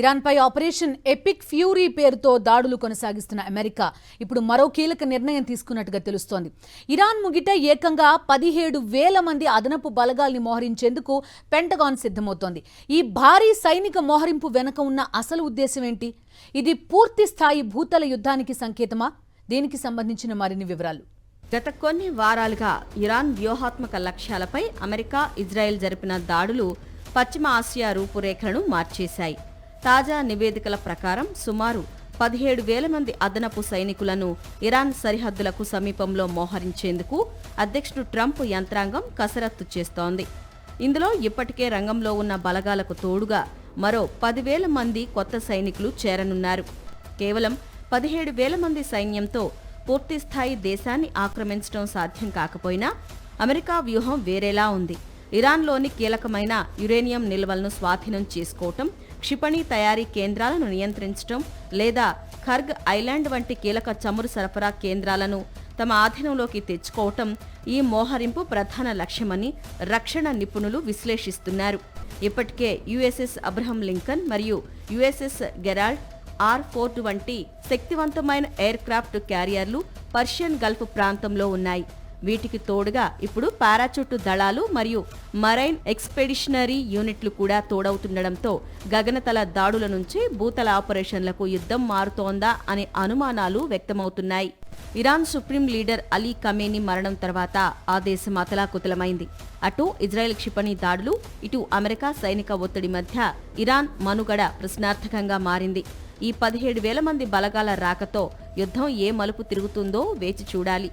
ఇరాన్పై operation epic fury పేరుతో దాడులు కొనసాగిస్తున్న అమెరికా ఇప్పుడు మరో కీలక నిర్ణయం తీసుకున్నట్టుగా తెలుస్తోంది. ఇరాన్ ముగిట ఏకంగా 17,000 మంది అదనపు బలగాల్ని మోహరించేందుకు పెంటగాన్ సిద్ధమవుతోంది. ఈ భారీ సైనిక మోహరింపు వెనుక ఉన్న అసలు ఉద్దేశం ఏంటి? ఇది పూర్తి స్థాయి భూతల యుద్ధానికి సంకేతమా? దీనికి సంబంధించిన మరిన్ని వివరాలు. గత కొన్ని వారాలుగా ఇరాన్ వ్యూహాత్మక లక్ష్యాలపై అమెరికా, ఇజ్రాయెల్ జరిపిన దాడులు పశ్చిమ ఆసియా రూపురేఖలను మార్చేశాయి. తాజా నివేదికల ప్రకారం సుమారు 17,000 మంది అదనపు సైనికులను ఇరాన్ సరిహద్దులకు సమీపంలో మోహరించేందుకు అధ్యక్షుడు ట్రంప్ యంత్రాంగం కసరత్తు చేస్తోంది. ఇందులో ఇప్పటికే రంగంలో ఉన్న బలగాలకు తోడుగా మరో 10,000 మంది కొత్త సైనికులు చేరనున్నారు. కేవలం 17,000 మంది సైన్యంతో పూర్తిస్థాయి దేశాన్ని ఆక్రమించడం సాధ్యం కాకపోయినా అమెరికా వ్యూహం వేరేలా ఉంది. ఇరాన్లోని కీలకమైన యురేనియం నిల్వలను స్వాధీనం చేసుకోవటం, క్షిపణి తయారీ కేంద్రాలను నియంత్రించడం లేదా ఖర్గ్ ఐలాండ్ వంటి కీలక చమురు సరఫరా కేంద్రాలను తమ ఆధీనంలోకి తెచ్చుకోవటం ఈ మోహరింపు ప్రధాన లక్ష్యమని రక్షణ నిపుణులు విశ్లేషిస్తున్నారు. ఇప్పటికే యుఎస్ఎస్ అబ్రహం లింకన్ మరియు యుఎస్ఎస్ గెరాల్డ్ R-4 వంటి శక్తివంతమైన ఎయిర్ క్రాఫ్ట్ క్యారియర్లు పర్షియన్ గల్ఫ్ ప్రాంతంలో ఉన్నాయి. వీటికి తోడుగా ఇప్పుడు పారాచూటు దళాలు మరియు మరైన్ ఎక్స్పెడిషనరీ యూనిట్లు కూడా తోడవుతుండటంతో గగనతల దాడుల నుంచి భూతల ఆపరేషన్లకు యుద్ధం మారుతోందా అనే అనుమానాలు వ్యక్తమవుతున్నాయి. Iran supreme leader Ali Khamenei మరణం తర్వాత ఆ దేశం అతలాకుతలమైంది. అటు ఇజ్రాయెల్ క్షిపణి దాడులు, ఇటు అమెరికా సైనిక ఒత్తిడి మధ్య ఇరాన్ మనుగడ ప్రశ్నార్థకంగా మారింది. ఈ 17,000 మంది బలగాల రాకతో యుద్ధం ఏ మలుపు తిరుగుతుందో వేచి చూడాలి.